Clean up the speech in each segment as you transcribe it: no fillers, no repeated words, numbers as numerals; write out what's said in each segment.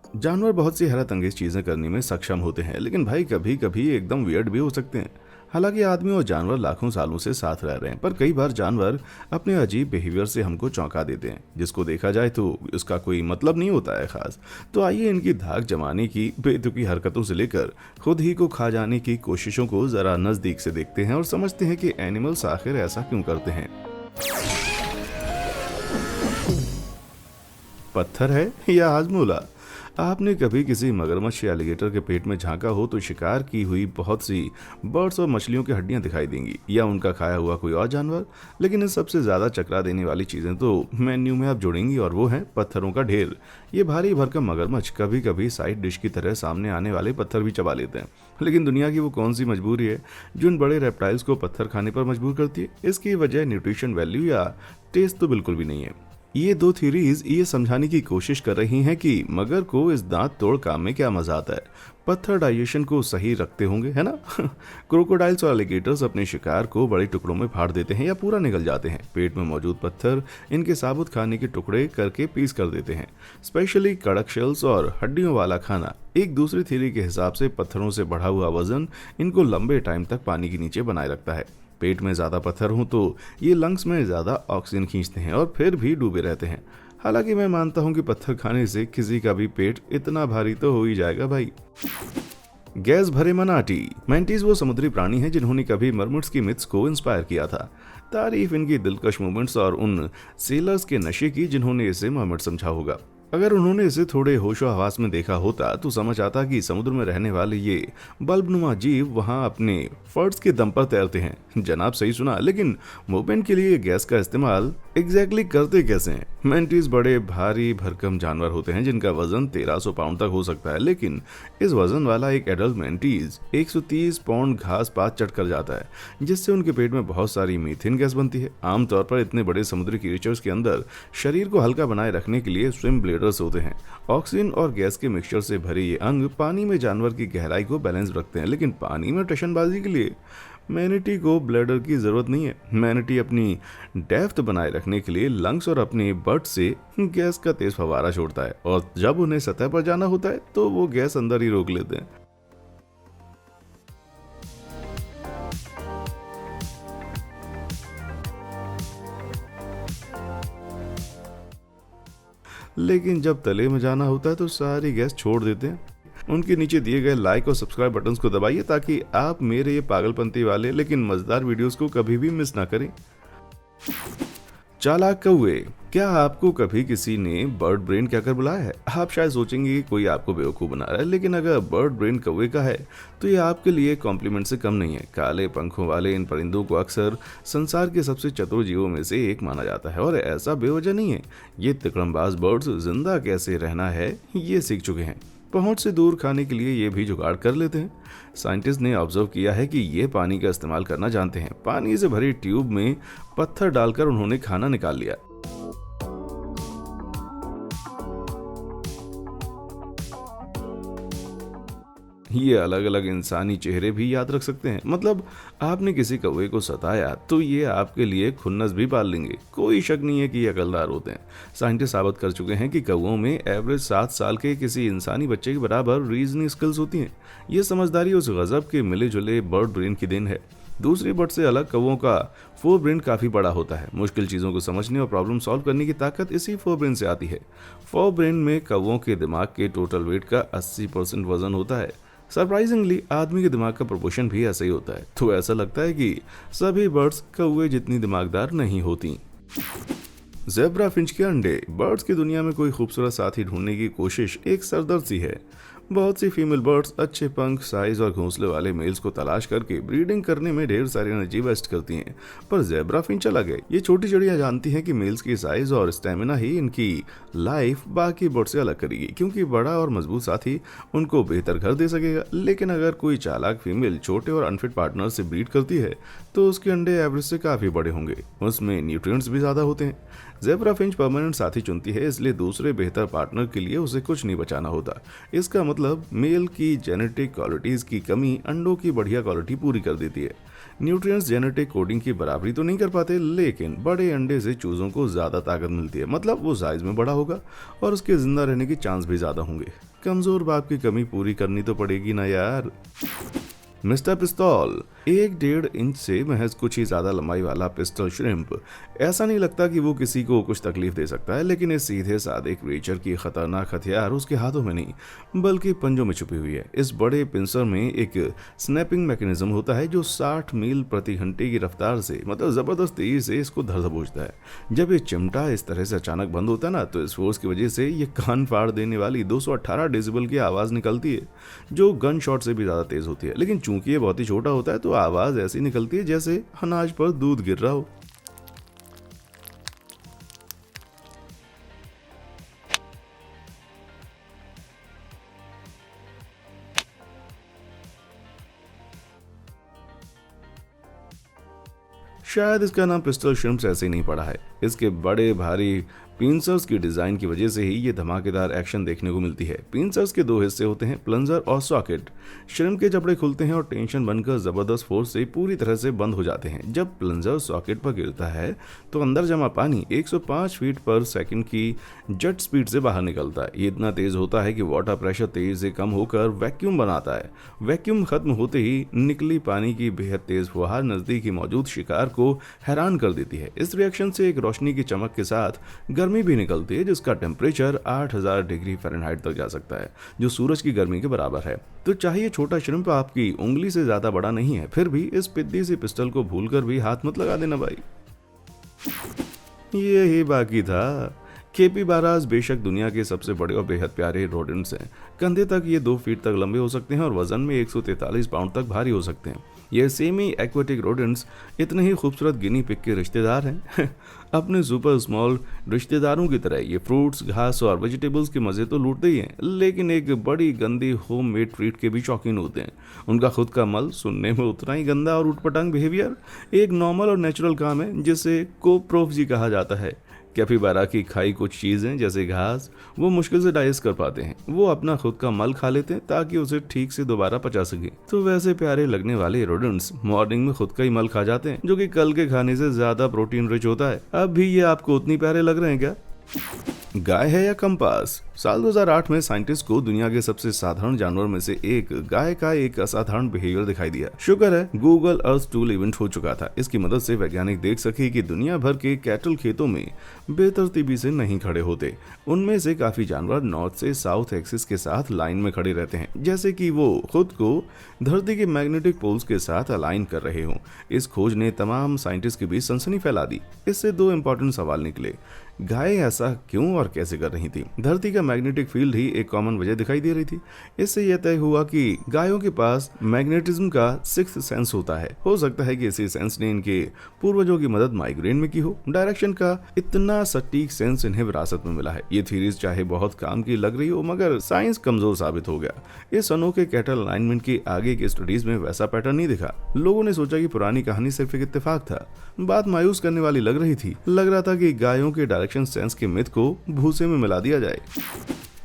जानवर बहुत सी हैरत अंगेज चीजें करने में सक्षम होते हैं, लेकिन भाई कभी कभी एकदम वियर्ड भी हो सकते हैं। हालांकि आदमी और जानवर लाखों सालों से साथ रह रहे हैं, पर कई बार जानवर अपने अजीब बिहेवियर से हमको चौंका देते हैं, जिसको देखा जाए तो उसका कोई मतलब नहीं होता है खास। तो आइए इनकी धाक जमाने की बेतुकी हरकतों से लेकर खुद ही को खा जाने की कोशिशों को जरा नजदीक से देखते हैं और समझते हैं कि एनिमल्स आखिर ऐसा क्यों करते हैं। पत्थर है या हाजमोला? आपने कभी किसी मगरमच्छ या एलिगेटर के पेट में झांका हो तो शिकार की हुई बहुत सी बर्ड्स और मछलियों की हड्डियां दिखाई देंगी, या उनका खाया हुआ कोई और जानवर। लेकिन इन सबसे ज्यादा चकरा देने वाली चीजें तो मेन्यू में आप जोड़ेंगी, और वो है पत्थरों का ढेर। ये भारी भरकम मगरमच्छ कभी कभी साइड डिश की तरह सामने आने वाले पत्थर भी चबा लेते हैं। लेकिन दुनिया की वो कौन सी मजबूरी है जो इन बड़े रेप्टाइल्स को पत्थर खाने पर मजबूर करती है? इसकी वजह न्यूट्रिशन वैल्यू या टेस्ट तो बिल्कुल भी नहीं है। ये दो थ्योरीज ये समझाने की कोशिश कर रही हैं कि मगर को इस दांत तोड़ काम में क्या मजा आता है। पत्थर डाइजेशन को सही रखते होंगे, है ना? क्रोकोडाइल्स और एलिगेटर्स अपने शिकार को बड़े टुकड़ों में फाड़ देते हैं या पूरा निगल जाते हैं। पेट में मौजूद पत्थर इनके साबुत खाने के टुकड़े करके पीस कर देते हैं। स्पेशली कड़क शेल्स और हड्डियों वाला खाना। एक दूसरी थ्योरी के हिसाब से पत्थरों से बढ़ा हुआ वजन इनको लंबे टाइम तक पानी के नीचे बनाए रखता है। पेट में ज्यादा पत्थर हों तो ये लंग्स में ज्यादा ऑक्सीजन खींचते हैं और फिर भी डूबे रहते हैं। हालांकि मैं मानता हूं कि पत्थर खाने से किसी का भी पेट इतना भारी तो हो ही जाएगा भाई। गैस भरे मनाटी। मैंटीज वो समुद्री प्राणी हैं जिन्होंने कभी मरमट्स की मिथ्स को इंस्पायर किया था। तारीफ इनकी दिलकश मूवमेंट्स और उन सेलर्स के नशे की जिन्होंने इसे मरमट समझा होगा। अगर उन्होंने इसे थोड़े होशो हवास में देखा होता तो समझ आता कि समुद्र में रहने वाले ये बल्बनुमा जीव वहां अपने फर्ड्स के दम पर तैरते हैं। जनाब सही सुना, लेकिन मूवमेंट के लिए गैस का इस्तेमाल एग्जैक्टली करते कैसे हैं? मैंटीज बड़े भारी भरकम जानवर होते हैं जिनका वजन 1300 पाउंड तक हो सकता है, लेकिन इस वजन वाला एक एडल्ट मैंटीज 130 पाउंड घास पात चढ़ कर जाता है, जिससे उनके पेट में बहुत सारी मीथेन गैस बनती है। आमतौर पर इतने बड़े समुद्री क्रिएचर्स के अंदर शरीर को हल्का बनाए रखने के लिए स्विम ब्लेडर्स होते हैं। ऑक्सीजन और गैस के मिक्सचर से भरे ये अंग पानी में जानवर की गहराई को बैलेंस रखते हैं, लेकिन पानी में टशनबाजी के लिए मैनिटी को ब्लैडर की जरूरत नहीं है। मैनिटी अपनी डेप्थ बनाए रखने के लिए लंग्स और अपने बट से गैस का तेज फवारा छोड़ता है, और जब उन्हें सतह पर जाना होता है तो वो गैस अंदर ही रोक लेते हैं। लेकिन जब तले में जाना होता है तो सारी गैस छोड़ देते हैं। उनके नीचे दिए गए लाइक और सब्सक्राइब बटन्स को दबाइए ताकि आप मेरे ये पागलपंती वाले लेकिन मजेदार वीडियोस को कभी भी मिस ना करें। चालाक कौवे। क्या आपको कभी किसी ने बर्ड ब्रेन कहकर बुलाया है? आप शायद सोचेंगे कि कोई आपको बेवकूफ़ बना रहा है, लेकिन अगर बर्ड ब्रेन कौवे का है तो ये आपके लिए कॉम्प्लीमेंट से कम नहीं है। काले पंखों वाले इन परिंदों को अक्सर संसार के सबसे चतुर जीवों में से एक माना जाता है, और ऐसा बेवजह नहीं है। ये तिकड़मबाज बर्ड्स जिंदा कैसे रहना है ये सीख चुके हैं। पहुंच से दूर खाने के लिए ये भी जुगाड़ कर लेते हैं। साइंटिस्ट ने ऑब्जर्व किया है कि ये पानी का इस्तेमाल करना जानते हैं। पानी से भरी ट्यूब में पत्थर डालकर उन्होंने खाना निकाल लिया। ये अलग अलग इंसानी चेहरे भी याद रख सकते हैं। मतलब आपने किसी कौवे को सताया तो ये आपके लिए खुन्नस भी पाल लेंगे। कोई शक नहीं है कि ये अकलदार होते हैं। साइंटिस्ट साबित कर चुके हैं कि कौवों में एवरेज 7 साल के किसी इंसानी बच्चे के बराबर रीजनिंग स्किल्स होती हैं। ये समझदारी उस गजब के मिले जुले बर्ड ब्रेन की देन है। दूसरी बर्ड से अलग कौवों का फोर ब्रेन काफी बड़ा होता है। मुश्किल चीजों को समझने और प्रॉब्लम सॉल्व करने की ताकत इसी फोर ब्रेन से आती है। फोर ब्रेन में कौवों के दिमाग के टोटल वेट का 80% वजन होता है। सरप्राइजिंगली आदमी के दिमाग का प्रोपोर्शन भी ऐसा ही होता है। तो ऐसा लगता है कि सभी बर्ड्स कौवे जितनी दिमागदार नहीं होती। ज़ेब्रा फिंच के अंडे। बर्ड्स की दुनिया में कोई खूबसूरत साथी ढूंढने की कोशिश एक सरदर्द सी है। बहुत सी फीमेल बर्ड्स अच्छे पंख, साइज और घोंसले वाले मेल्स को तलाश करके ब्रीडिंग करने में ढेर सारी एनर्जी वेस्ट करती हैं। पर ज़ेब्रा फिंच अलग है। ये छोटी चिड़ियां जानती हैं कि मेल्स की साइज और स्टेमिना ही इनकी लाइफ बाकी बर्ड से अलग करेगी, क्योंकि बड़ा और मजबूत साथी उनको बेहतर घर दे सकेगा। लेकिन अगर कोई चालाक फीमेल छोटे और अनफिट पार्टनर से ब्रीड करती है तो उसके अंडे एवरेज से काफी बड़े होंगे। उसमें न्यूट्रिएंट्स भी ज्यादा होते हैं। ज़ेब्रा फिंच परमानेंट साथी चुनती है, इसलिए दूसरे बेहतर पार्टनर के लिए उसे कुछ नहीं बचाना होता। इसका मतलब मेल की जेनेटिक क्वालिटीज की कमी अंडों की बढ़िया क्वालिटी पूरी कर देती है। न्यूट्रिएंट्स जेनेटिक कोडिंग की बराबरी तो नहीं कर पाते, लेकिन बड़े अंडे से चूजों को ज्यादा ताकत मिलती है। मतलब वो साइज में बड़ा होगा और उसके जिंदा रहने के चांस भी ज्यादा होंगे। कमजोर बाप की कमी पूरी करनी तो पड़ेगी ना यार। मिस्टर पिस्तौल, 1.5 इंच से महज कुछ ही ज्यादा लंबाई वाला पिस्टल श्रिम्प। ऐसा नहीं लगता कि वो किसी को कुछ तकलीफ दे सकता है, लेकिन इस सीधे साधे क्रीचर की खतरनाक हथियार उसके हाथों में नहीं बल्कि पंजों में छुपी हुई है। इस बड़े पिंसर में एक स्नैपिंग मैकेनिज्म होता है जो 60 मील प्रति घंटे की रफ्तार से, मतलब जबरदस्त तेजी से इसको धर दबोचता है। जब ये चिमटा इस तरह से अचानक बंद होता है ना, तो इस फोर्स की वजह से ये कान फाड़ देने वाली 218 डेसिबल की आवाज निकलती है, जो गन शॉट से भी ज्यादा तेज होती है। लेकिन चूंकि ये बहुत ही छोटा होता है, तो आवाज ऐसी निकलती है जैसे अनाज पर दूध गिर रहा हो। शायद इसका नाम पिस्टल श्रिम्प्स ऐसे ही नहीं पड़ा है। इसके बड़े भारी पिंसर्स की डिजाइन की वजह से ही ये धमाकेदार एक्शन देखने को मिलती है। पिंसर्स के दो हिस्से होते हैं, प्लंजर और सॉकेट। श्रिम्प के जबड़े खुलते हैं और टेंशन बनकर जबरदस्त फोर्स से पूरी तरह से बंद हो जाते हैं। जब प्लंजर सॉकेट पर गिरता है तो अंदर जमा पानी 105 फीट पर सेकंड की जेट स्पीड से बाहर निकलता है। ये इतना तेज होता है कि वाटर प्रेशर तेजी से कम होकर वैक्यूम बनाता है। वैक्यूम खत्म होते ही निकली पानी की बेहद तेज फुहार नजदीक ही मौजूद शिकार को हैरान कर देती है। इस रिएक्शन से एक रोशनी की चमक के साथ गर्मी भी निकलती है, जिसका टेम्परेचर 8000 डिग्री फ़ारेनहाइट तक जा सकता है, जो सूरज की गर्मी के बराबर है। तो चाहिए छोटा श्रिम्प आपकी उंगली से ज्यादा बड़ा नहीं है, फिर भी इस पिद्दी सी पिस्टल को भूलकर भी हाथ मत लगा देना भाई। यही बाकी था। केपीबारास बेशक दुनिया के सबसे बड़े और बेहद प्यारे रोडेंट्स हैं। कंधे तक ये 2 फीट तक लंबे हो सकते हैं और वजन में 143 पाउंड तक भारी हो सकते हैं। ये सेमी एक्वेटिक रोडेंट्स इतने ही खूबसूरत गिनी पिग के रिश्तेदार हैं। अपने सुपर स्मॉल रिश्तेदारों की तरह ये फ्रूट्स, घास और वेजिटेबल्स के मजे तो लूटते ही हैं, लेकिन एक बड़ी गंदी होम मेड ट्रीट के भी शौकीन होते हैं। उनका खुद का मल सुनने में उतना ही गंदा और उटपटांग बिहेवियर एक नॉर्मल और नेचुरल काम है, जिसे कोप्रोफजी कहा जाता है। कैपिबारा की खाई कुछ चीज़ें जैसे घास वो मुश्किल से डाइजेस्ट कर पाते हैं। वो अपना खुद का मल खा लेते हैं ताकि उसे ठीक से दोबारा पचा सके। तो वैसे प्यारे लगने वाले रोडेंट्स मॉर्निंग में खुद का ही मल खा जाते हैं, जो कि कल के खाने से ज्यादा प्रोटीन रिच होता है। अब भी ये आपको उतनी प्यारे लग रहे हैं क्या? गाय है या कंपास? साल 2008 में साइंटिस्ट को दुनिया के सबसे साधारण जानवर में से एक गाय का एक असाधारण बिहेवियर दिखाई दिया। शुक्र है गूगल अर्थ टूल इवेंट हो चुका था। इसकी मदद से वैज्ञानिक देख सके कि दुनिया भर के कैटल खेतों में बेतरतीबी से नहीं खड़े होते। उनमें से काफी जानवर नॉर्थ से साउथ एक्सिस के साथ लाइन में खड़े रहते हैं, जैसे कि वो खुद को धरती के मैग्नेटिक पोल्स के साथ अलाइन कर रहे हों। इस खोज ने तमाम साइंटिस्ट के बीच सनसनी फैला दी। इससे 2 इंपॉर्टेंट सवाल निकले। गाय ऐसा क्यों और कैसे कर रही थी? धरती का मैग्नेटिक फील्ड ही एक कॉमन वजह दिखाई दे रही थी। इससे यह तय हुआ कि गायों के पास मैग्नेटिज्म का 6th सेंस होता है। हो सकता है कि इसी सेंस ने इनके पूर्वजों की मदद माइग्रेन में की हो। डायरेक्शन का इतना सटीक सेंस इन्हें विरासत में मिला है। ये थ्योरीज चाहे बहुत काम की लग रही हो, मगर साइंस कमजोर साबित हो गया। इस अनोखे कैटल अलाइनमेंट की आगे की स्टडीज में वैसा पैटर्न नहीं दिखा। लोगों ने सोचा कि पुरानी कहानी सिर्फ एक इत्तेफाक था। बात मायूस करने वाली लग रही थी। लग रहा था कि गायों के डायरेक्शन सेंस के मिथ को भूसे में मिला दिया जाए।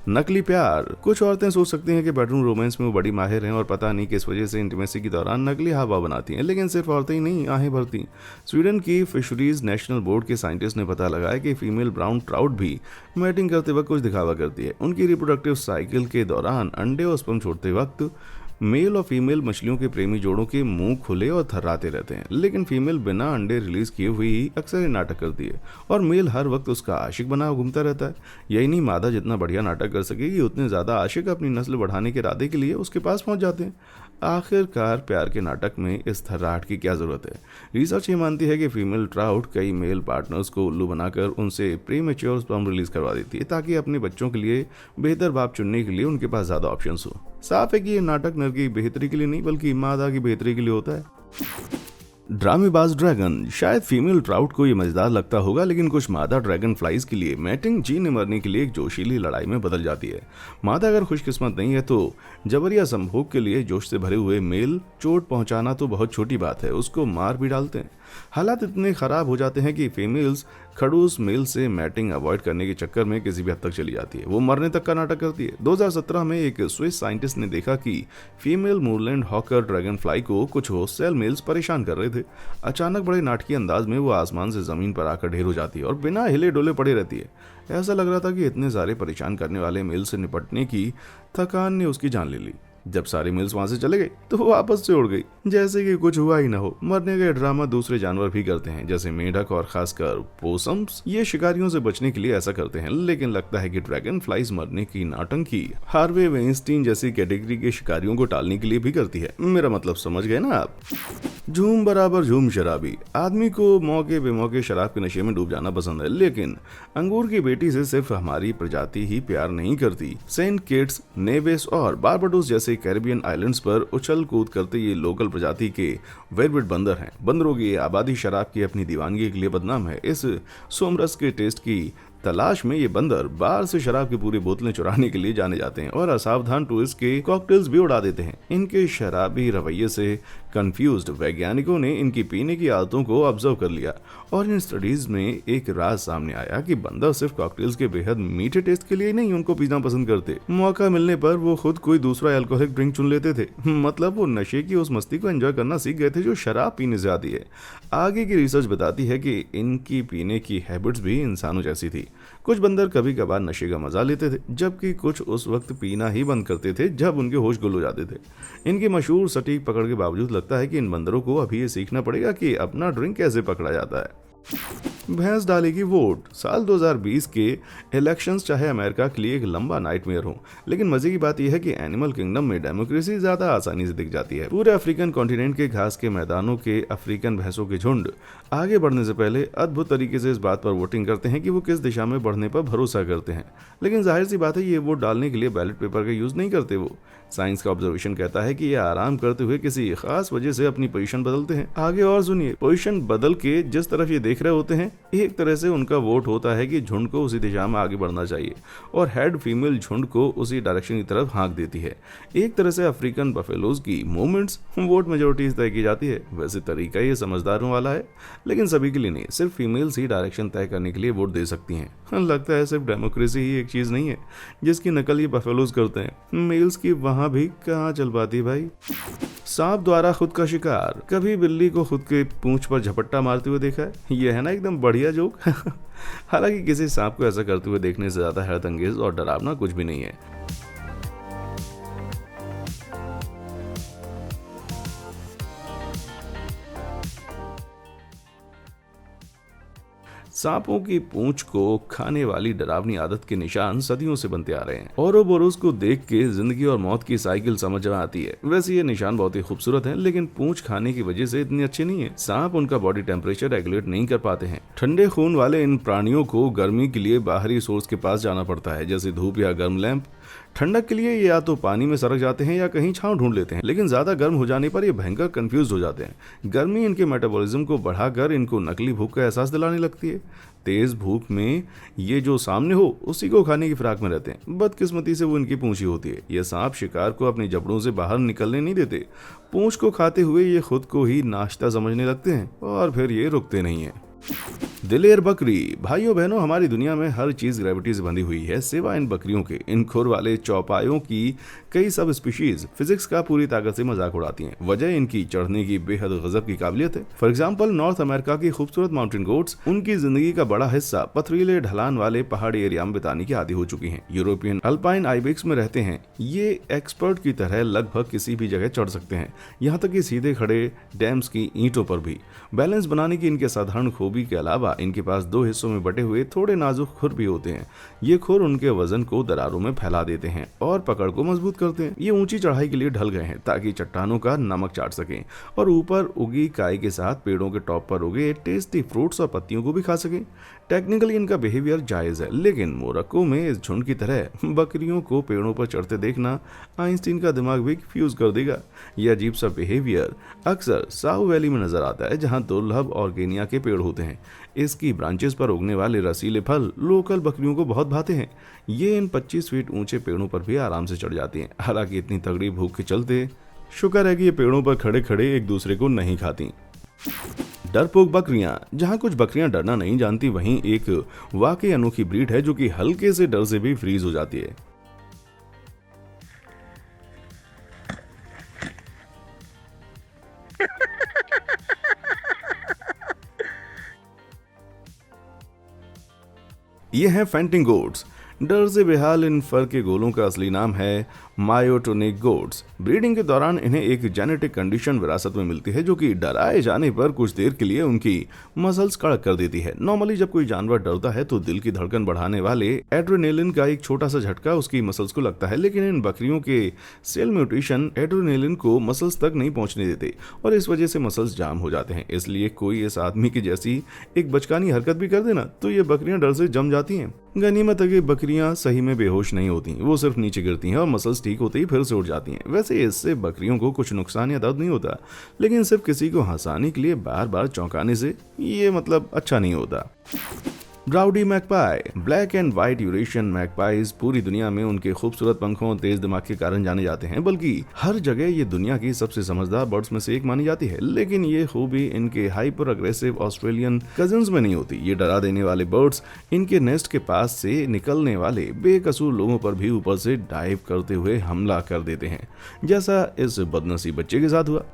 नकली प्यार। कुछ औरतें सोच सकती हैं कि बेडरूम रोमांस में वो बड़ी माहिर हैं और पता नहीं किस वजह से इंटीमेसी के दौरान नकली हवा बनाती हैं, लेकिन सिर्फ औरतें ही नहीं आहें भरती। स्वीडन की फिशरीज नेशनल बोर्ड के साइंटिस्ट ने पता लगाया कि फीमेल ब्राउन ट्राउट भी मैटिंग करते वक्त कुछ दिखावा करती है। उनकी रिप्रोडक्टिव साइकिल के दौरान अंडे और स्पर्म छोड़ते वक्त मेल और फीमेल मछलियों के प्रेमी जोड़ों के मुंह खुले और थर्राते रहते हैं, लेकिन फीमेल बिना अंडे रिलीज किए हुए ही अक्सर ये नाटक करती है और मेल हर वक्त उसका आशिक बना घूमता रहता है। यही नहीं, मादा जितना बढ़िया नाटक कर सकेगी उतने ज्यादा आशिक अपनी नस्ल बढ़ाने के इरादे के लिए उसके पास पहुंच जाते हैं। आखिरकार प्यार के नाटक में इस थर्राहट की क्या जरूरत है? रिसर्च ये मानती है कि फीमेल ट्राउट कई मेल पार्टनर्स को उल्लू बनाकर उनसे प्रीमेच्योर स्पर्म रिलीज करवा देती है, ताकि अपने बच्चों के लिए बेहतर बाप चुनने के लिए उनके पास ज्यादा ऑप्शंस हो। साफ है कि ये नाटक नर की बेहतरी के लिए नहीं बल्कि मादा की बेहतरी के लिए होता है। ड्रामेबाज ड्रैगन। शायद फीमेल ट्राउट को ये मजेदार लगता होगा, लेकिन कुछ मादा ड्रैगन फ्लाइज के लिए मैटिंग जीने मरने के लिए एक जोशीली लड़ाई में बदल जाती है। मादा अगर खुशकिस्मत नहीं है तो जबरिया संभोग के लिए जोश से भरे हुए मेल चोट पहुंचाना तो बहुत छोटी बात है, उसको मार भी डालते हैं। हालात इतने खराब हो जाते हैं कि फीमेल्स खड़ूस मेल से मैटिंग अवॉइड करने के चक्कर में किसी भी हद तक चली जाती है। वो मरने तक का नाटक करती है। 2017 में एक स्विस साइंटिस्ट ने देखा कि female moorland hawker dragon fly को कुछ होस्टेल मेल्स परेशान कर रहे थे। अचानक बड़े नाटकीय अंदाज में वो आसमान से जमीन पर आकर ढेर हो जाती है और बिना हिले डोले पड़े रहती है। ऐसा लग रहा था कि इतने सारे परेशान करने वाले मेल से निपटने की थकान ने उसकी जान ले ली। जब सारी मिल्स वहां से चले गए तो वो वापस से उड़ गई, जैसे कि कुछ हुआ ही ना हो। मरने का ड्रामा दूसरे जानवर भी करते हैं, जैसे मेढक और खासकर पोसम्स। ये शिकारियों से बचने के लिए ऐसा करते हैं, लेकिन लगता है कि ड्रैगन फ्लाइज मरने की नौटंकी हार्वे वेइनस्टीन जैसी कैटेगरी के शिकारियों को टालने के लिए भी करती है। मेरा मतलब समझ गए ना आप। झूम बराबर झूम शराबी। आदमी को मौके बेमौके शराब के नशे में डूब जाना पसंद है, लेकिन अंगूर की बेटी से सिर्फ हमारी प्रजाति ही प्यार नहीं करती। सेंट किट्स, नेवेस और बारबाडोस जैसे कैरिबियन आइलैंड्स पर उछल कूद करते ये लोकल प्रजाति के वेलवेट बंदर हैं। बंदरों की आबादी शराब की अपनी दीवानगी के लिए बदनाम है। इस सोमरस के टेस्ट की तलाश में ये बंदर बार से शराब की पूरी बोतलें चुराने के लिए जाने जाते हैं और असावधान टूरिस्ट के कॉकटेल्स भी उड़ा देते हैं। इनके शराबी रवैये से कंफ्यूज्ड वैज्ञानिकों ने इनकी पीने की आदतों को ऑब्जर्व कर लिया और इन स्टडीज में एक राज सामने आया कि बंदर सिर्फ कॉकटेल्स के बेहद मीठे टेस्ट के लिए नहीं उनको पीना पसंद करते। मौका मिलने पर वो खुद कोई दूसरा अल्कोहलिक ड्रिंक चुन लेते थे। मतलब वो नशे की उस मस्ती को एंजॉय करना सीख गए थे जो शराब पीने से आती है। आगे की रिसर्च बताती है कि इनकी पीने की हैबिट्स भी इंसानों जैसी थी। कुछ बंदर कभी कभार नशे का मजा लेते थे, जबकि कुछ उस वक्त पीना ही बंद करते थे जब उनके होश गुल हो जाते थे। इनकी मशहूर सटीक पकड़ के बावजूद लगता है कि इन बंदरों को अभी ये सीखना पड़ेगा कि अपना ड्रिंक कैसे पकड़ा जाता है। भैंस डालेगी वोट। साल 2020 के इलेक्शंस चाहे अमेरिका के लिए एक लंबा नाइटमेयर हो, लेकिन मजे की बात यह है कि एनिमल किंगडम में डेमोक्रेसी ज्यादा आसानी से दिख जाती है। पूरे अफ्रीकन कॉन्टिनेंट के घास के मैदानों के अफ्रीकन भैंसों के झुंड आगे बढ़ने से पहले अद्भुत तरीके से इस बात पर वोटिंग करते हैं कि वो किस दिशा में बढ़ने पर भरोसा करते हैं। लेकिन जाहिर सी बात है, ये वोट डालने के लिए बैलेट पेपर का यूज नहीं करते। वो साइंस का ऑब्जर्वेशन कहता है कि ये आराम करते हुए किसी खास वजह से अपनी पोजीशन बदलते हैं। आगे और सुनिए, पोजीशन बदल के जिस तरफ ये देख रहे होते हैं, एक तरह से उनका वोट होता है कि झुंड को उसी दिशा में आगे बढ़ना चाहिए और हेड फीमेल झुंड को उसी डायरेक्शन की तरफ हाँक देती है। एक तरह से अफ्रीकन बफेलोज की मूवमेंट्स वोट मेजोरिटी तय की जाती है। वैसे तरीका ये समझदारों वाला है, लेकिन सभी के लिए नहीं। सिर्फ फीमेल्स ही डायरेक्शन तय करने के लिए वोट दे सकती हैं। लगता है सिर्फ डेमोक्रेसी ही एक चीज नहीं है जिसकी नकल ये बफेलोज करते हैं। मेल्स की वहां भी कहाँ चल पाती भाई। सांप द्वारा खुद का शिकार। कभी बिल्ली को खुद के पूंछ पर झपट्टा मारते हुए देखा है? ये है ना एकदम बढ़िया जोक। हालांकि किसी सांप को ऐसा करते हुए देखने से ज्यादा हैरत अंगेज और डरावना कुछ भी नहीं है। सांपों की पूंछ को खाने वाली डरावनी आदत के निशान सदियों से बनते आ रहे हैं। ओरोबोरोस को देख के जिंदगी और मौत की साइकिल समझ में आती है। वैसे ये निशान बहुत ही खूबसूरत हैं, लेकिन पूंछ खाने की वजह से इतनी अच्छी नहीं है। सांप उनका बॉडी टेम्परेचर रेगुलेट नहीं कर पाते हैं। ठंडे खून वाले इन प्राणियों को गर्मी के लिए बाहरी सोर्स के पास जाना पड़ता है, जैसे धूप या गर्म लैंप। ठंडक के लिए ये या तो पानी में सरक जाते हैं या कहीं छांव ढूंढ लेते हैं, लेकिन ज्यादा गर्म हो जाने पर ये भयंकर कंफ्यूज हो जाते हैं। गर्मी इनके मेटाबॉलिज्म को बढ़ाकर इनको नकली भूख का एहसास दिलाने लगती है। तेज भूख में ये जो सामने हो उसी को खाने की फिराक में रहते हैं। बदकिस्मती से वो इनकी पूंछ ही होती है। ये सांप शिकार को अपनी जबड़ों से बाहर निकलने नहीं देते। पूंछ को खाते हुए ये खुद को ही नाश्ता समझने लगते हैं और फिर ये रुकते नहीं है। दिलेर बकरी। भाइयों बहनों, हमारी दुनिया में हर चीज ग्रेविटी से बंधी हुई है सिवा इन बकरियों के। इन खुर वाले चौपायों की कई सब स्पीशीज फिजिक्स का पूरी ताकत से मजाक उड़ाती हैं। वजह इनकी चढ़ने की बेहद गजब की काबिलियत है। फॉर एग्जांपल, नॉर्थ अमेरिका की खूबसूरत माउंटेन गोट्स, उनकी जिंदगी का बड़ा हिस्सा पथरीले ढलान वाले पहाड़ी एरिया में बिताने की आदी हो चुकी हैं। यूरोपियन अल्पाइन आइबेक्स में रहते हैं। ये एक्सपर्ट की तरह लगभग किसी भी जगह चढ़ सकते हैं, यहाँ तक कि सीधे खड़े डैम्स की ईंटों पर भी। बैलेंस बनाने की इनके साधारण खूबी के अलावा इनके पास दो हिस्सों में बटे हुए थोड़े नाजुक खुर भी होते हैं। ये खुर उनके वजन को दरारों में फैला देते हैं और पकड़ को मजबूत करते हैं। ये ऊंची चढ़ाई के लिए ढल गए हैं ताकि चट्टानों का नमक चाट सकें और ऊपर उगी काय के साथ पेड़ों के टॉप पर उगे टेस्टी फ्रूट्स और पत्तियों को भी खा सकें। टेक्निकली इनका बिहेवियर जायज है, लेकिन मोरक्को में इस झुंड की तरह बकरियों को पेड़ों पर चढ़ते देखना आइंस्टीन का दिमाग भी फ्यूज कर देगा। यह अजीब सा बिहेवियर अक्सर साउ वैली में नजर आता है, जहां दुर्लभ और गेनिया के पेड़ होते हैं। इसकी ब्रांचेस पर उगने वाले रसीले फल लोकल बकरियों को बहुत भाते हैं। ये इन 25 फीट ऊंचे पेड़ों पर भी आराम से चढ़ जाती हैं। हालांकि इतनी तगड़ी भूख के चलते शुक्र है कि ये पेड़ों पर खड़े खड़े एक दूसरे को नहीं खाती। डरपोक बकरियां। जहां कुछ बकरियां डरना नहीं जानती, वहीं एक वाकई अनोखी ब्रीड है जो कि हल्के से डर से भी फ्रीज हो जाती है। ये हैं फैंटिंग गोट्स। डर से बेहाल इन फर के गोलों का असली नाम है मायोटोनिक गोट्स। ब्रीडिंग के दौरान इन्हें एक जेनेटिक कंडीशन विरासत में मिलती है जो कि डराए जाने पर कुछ देर के लिए उनकी मसल्स कड़क कर देती है। नॉर्मली जब कोई जानवर डरता है तो दिल की धड़कन बढ़ाने वाले एड्रेनालिन का एक छोटा सा झटका उसकी मसल्स को लगता है, लेकिन इन बकरियों के सेल म्यूटेशन एड्रेनालिन को मसल्स तक नहीं पहुंचने देते और इस वजह से मसल्स जाम हो जाते हैं। इसलिए कोई इस आदमी की जैसी एक बचकानी हरकत भी कर देना तो ये बकरियां डर से जम जाती हैं। गनीमत है कि बकरियां सही में बेहोश नहीं होती, वो सिर्फ नीचे गिरती हैं और मसल्स ठीक होते ही फिर से उठ जाती हैं। वैसे इससे बकरियों को कुछ नुकसान या दर्द नहीं होता, लेकिन सिर्फ किसी को हंसाने के लिए बार बार चौंकाने से ये मतलब अच्छा नहीं होता। Rowdy magpie. Black and white Eurasian magpies पूरी दुनिया में उनके खूबसूरत पंखों और तेज दिमाग के कारण जाने जाते हैं, बल्कि हर जगह ये दुनिया की सबसे समझदार बर्ड्स में से एक मानी जाती है। लेकिन ये खूबी इनके हाइपर अग्रेसिव ऑस्ट्रेलियन कजिन्स में नहीं होती। ये डरा देने वाले बर्ड्स इनके नेस्ट के पास से निकलने वाले बेकसूर लोगों पर भी ऊपर से डाइव करते हुए हमला कर देते हैं, जैसा इस बदनसीब बच्चे के साथ हुआ।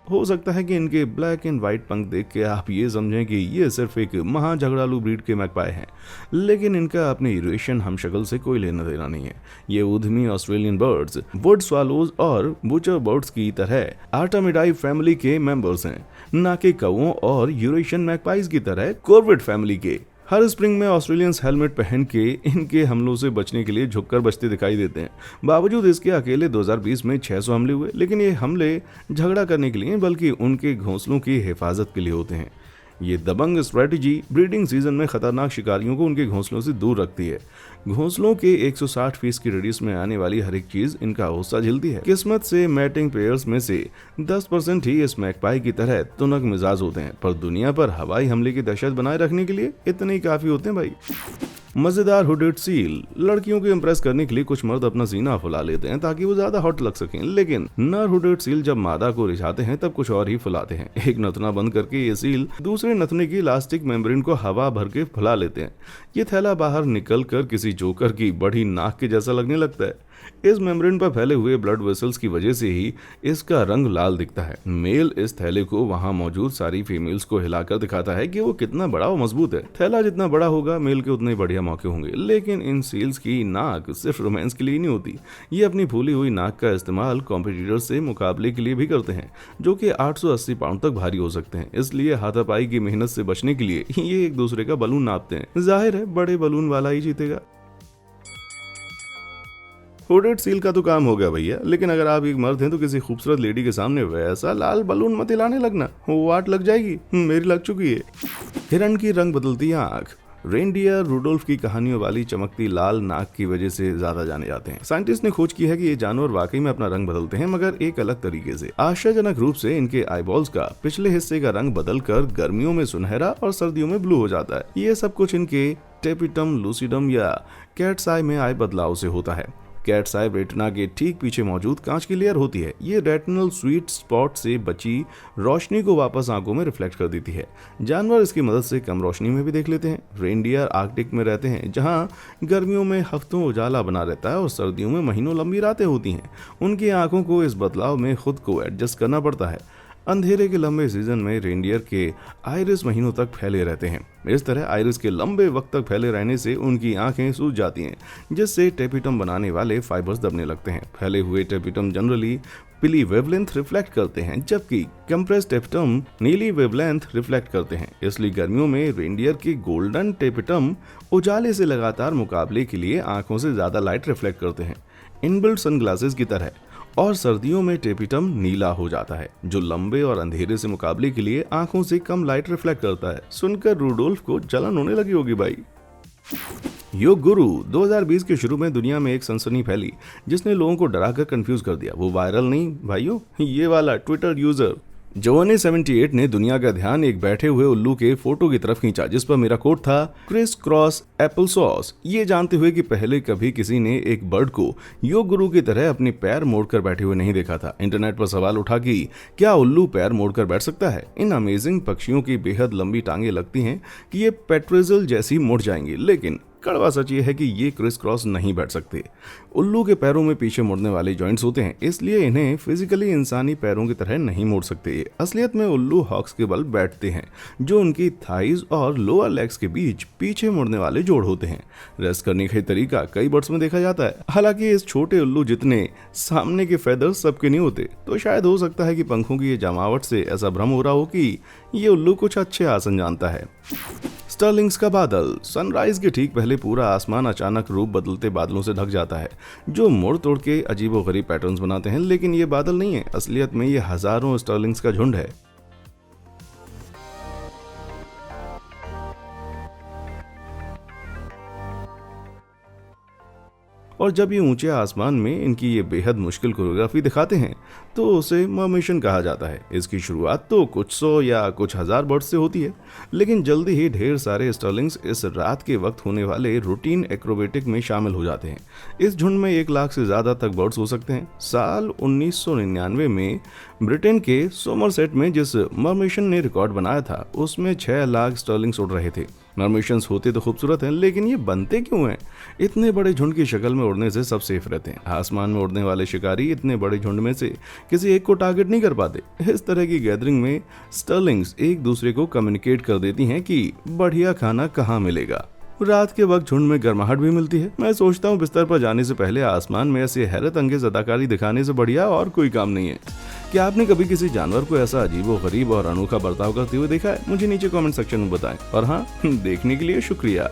हो सकता है कि इनके ब्लैक एंड व्हाइट पंख देख के आप ये समझें कि ये सिर्फ एक महा झगड़ालू ब्रीड के मैगपाई हैं, लेकिन इनका अपने यूरेशियन हमशक्ल से कोई लेना देना नहीं है। ये उद्यमी ऑस्ट्रेलियन बर्ड्स वुड स्वालोज और बूचर बर्ड्स की तरह आर्टेमिडाई फैमिली के मेंबर्स हैं, ना कि कौओं और यूरेशियन मैगपाइज की तरह कॉर्विड फैमिली के। हर स्प्रिंग में ऑस्ट्रेलियंस हेलमेट पहन के इनके हमलों से बचने के लिए झुककर बचते दिखाई देते हैं। बावजूद इसके अकेले 2020 में 600 हमले हुए, लेकिन ये हमले झगड़ा करने के लिए बल्कि उनके घोंसलों की हिफाजत के लिए होते हैं। ये दबंग स्ट्रेटजी ब्रीडिंग सीजन में खतरनाक शिकारियों को उनके घोंसलों से दूर रखती है। घोंसलों के 160 फीस की रेडियस में आने वाली हर एक चीज इनका हौसला झेलती है। किस्मत से मैटिंग पेयर्स में से 10% ही इस मैगपाई की तरह तुनक मिजाज होते हैं, पर दुनिया पर हवाई हमले की दहशत बनाए रखने के लिए इतने ही काफी होते हैं भाई। मजेदार हुडेड सील। लड़कियों को इम्प्रेस करने के लिए कुछ मर्द अपना सीना फुला लेते हैं ताकि वो ज्यादा हॉट लग सकें, लेकिन नर हुडेड सील जब मादा को रिझाते हैं तब कुछ और ही फुलाते हैं। एक नथना बंद करके ये सील दूसरे नथने की इलास्टिक मेम्ब्रेन को हवा भर के फुला लेते हैं। ये थैला बाहर निकल कर किसी जोकर की बड़ी नाक के जैसा लगने लगता है। इस मेम्ब्रेन पर फैले हुए ब्लड वेसल्स की वजह से ही इसका रंग लाल दिखता है। मेल इस थैले को वहां मौजूद सारी फीमेल्स को हिलाकर दिखाता है कि वो कितना बड़ा और मजबूत है। थैला जितना बड़ा होगा मेल के उतने बढ़िया मौके होंगे। लेकिन इन सील्स की नाक सिर्फ रोमांस के लिए नहीं होती, ये अपनी फूली हुई नाक का इस्तेमाल कॉम्पिटिटर से मुकाबले के लिए भी करते हैं, जो कि 880 पाउंड तक भारी हो सकते हैं। इसलिए हाथापाई की मेहनत से बचने के लिए ये एक दूसरे का बलून नापते हैं। जाहिर है बड़े बलून वाला ही जीतेगा। हुडेड सील का तो काम हो गया भैया, लेकिन अगर आप एक मर्द हैं तो किसी खूबसूरत लेडी के सामने वैसा लाल बलून मत हिलाने लगना, वाट लग जाएगी। मेरी लग चुकी है। हिरण की रंग बदलती आंख। रेनडियर रूडोल्फ की कहानियों वाली चमकती लाल नाक की वजह से ज्यादा जाने जाते हैं। साइंटिस्ट ने खोज की है कि ये जानवर वाकई में अपना रंग बदलते हैं, मगर एक अलग तरीके से। आश्चर्यजनक रूप से इनके आईबॉल्स का पिछले हिस्से का रंग बदलकर गर्मियों में सुनहरा और सर्दियों में ब्लू हो जाता है। ये सब कुछ इनके टेपिटम लूसिडम या कैट्स आई में आए बदलाव से होता है। कैट्स आई रेटिना के ठीक पीछे मौजूद कांच की लेयर होती है। ये रेटिनल स्वीट स्पॉट से बची रोशनी को वापस आंखों में रिफ्लेक्ट कर देती है। जानवर इसकी मदद से कम रोशनी में भी देख लेते हैं। रेनडियर आर्कटिक में रहते हैं, जहां गर्मियों में हफ्तों उजाला बना रहता है और सर्दियों में महीनों लंबी रातें होती हैं। उनकी आंखों को इस बदलाव में खुद को एडजस्ट करना पड़ता है। अंधेरे के लंबे सीजन में रेनडियर के आइरिस महीनों तक फैले रहते हैं। इस तरह आइरिस के लंबे वक्त तक फैले रहने से उनकी आंखें सूज जाती हैं, जिससे टेपिटम बनाने वाले फाइबर्स दबने लगते हैं। फैले हुए टेपिटम जनरली पीली वेवलेंथ रिफ्लेक्ट करते हैं, जबकि कंप्रेस टेपिटम नीली वेवलेंथ रिफ्लेक्ट करते हैं। इसलिए गर्मियों में रेनडियर के गोल्डन टेपिटम उजाले से लगातार मुकाबले के लिए आंखों से ज्यादा लाइट रिफ्लेक्ट करते हैं, इनबिल्ट सनग्लासेस की तरह। और सर्दियों में टेपिटम नीला हो जाता है, जो लंबे और अंधेरे से मुकाबले के लिए आंखों से कम लाइट रिफ्लेक्ट करता है। सुनकर रूडोल्फ को जलन होने लगी होगी भाई। योग गुरु। 2020 के शुरू में दुनिया में एक सनसनी फैली जिसने लोगों को डराकर कंफ्यूज कर दिया। वो वायरल नहीं भाइयों, ये वाला ट्विटर यूजर जोने 78 ने दुनिया का ध्यान एक बैठे हुए उल्लू के फोटो की तरफ खींचा, जिस पर मेरा कोट था क्रिस क्रॉस एप्पल सॉस। ये जानते हुए कि पहले कभी किसी ने एक बर्ड को योग गुरु की तरह अपने पैर मोड़कर बैठे हुए नहीं देखा था। इंटरनेट पर सवाल उठा कि क्या उल्लू पैर मोड़कर बैठ सकता है। इन अमेजिंग पक्षियों की बेहद लंबी टांगे लगती हैं कि ये पेट्रेजल जैसी मुड़ जाएंगी, लेकिन कड़वा सच ये है कि ये क्रिस क्रॉस नहीं बैठ सकते। उल्लू के पैरों में पीछे मुड़ने वाले जॉइंट्स होते हैं, इसलिए इन्हें फिजिकली इंसानी पैरों की तरह नहीं मोड़ सकते। असलियत में उल्लू हॉक्स के बल बैठते हैं, जो उनकी थाइज और लोअर लेग्स के बीच पीछे मुड़ने वाले जोड़ होते हैं। रेस्ट करने का तरीका कई बर्ड्स में देखा जाता है। हालांकि इस छोटे उल्लू जितने सामने के फेदर्स सबके नहीं होते, तो शायद हो सकता है कि पंखों की ये जमावट से ऐसा भ्रम हो रहा हो कि ये उल्लू कुछ अच्छे आसन जानता है। स्टर्लिंग्स का बादल। सनराइज के ठीक पहले पूरा आसमान अचानक रूप बदलते बादलों से ढक जाता है, जो मुड़ तोड़ के अजीबोगरीब पैटर्न्स बनाते हैं। लेकिन ये बादल नहीं है, असलियत में ये हजारों स्टर्लिंग्स का झुंड है। और जब ये ऊंचे आसमान में इनकी ये बेहद मुश्किल कोरियोग्राफी दिखाते हैं, तो उसे मर्मिशन कहा जाता है। इसकी शुरुआत तो कुछ सौ या कुछ हजार बर्ड्स से होती है, लेकिन जल्दी ही ढेर सारे स्टर्लिंग्स इस रात के वक्त होने वाले रूटीन एक्रोबेटिक में शामिल हो जाते हैं। इस झुंड में 1 लाख से ज्यादा तक बर्ड्स हो सकते हैं। साल 1999 में ब्रिटेन के सोमरसेट में जिस मर्मिशन ने रिकॉर्ड बनाया था, उसमें 6 लाख स्टर्लिंग्स उड़ रहे थे। मर्मिशंस होते तो खूबसूरत हैं, लेकिन ये बनते क्यों हैं? इतने बड़े झुंड की शक्ल में उड़ने से सब सेफ रहते हैं। आसमान में उड़ने वाले शिकारी इतने बड़े झुंड में से किसी एक को टारगेट नहीं कर पाते। इस तरह की गैदरिंग में स्टर्लिंग्स एक दूसरे को कम्युनिकेट कर देती हैं कि बढ़िया खाना कहाँ मिलेगा। रात के वक्त झुंड में गर्माहट भी मिलती है। मैं सोचता हूँ बिस्तर पर जाने से पहले आसमान में ऐसे हैरत अंगेज अदाकारी दिखाने से बढ़िया और कोई काम नहीं है। क्या आपने कभी किसी जानवर को ऐसा अजीबोगरीब और अनोखा बर्ताव करते हुए देखा है? मुझे नीचे कमेंट सेक्शन में बताएं। और हाँ, देखने के लिए शुक्रिया।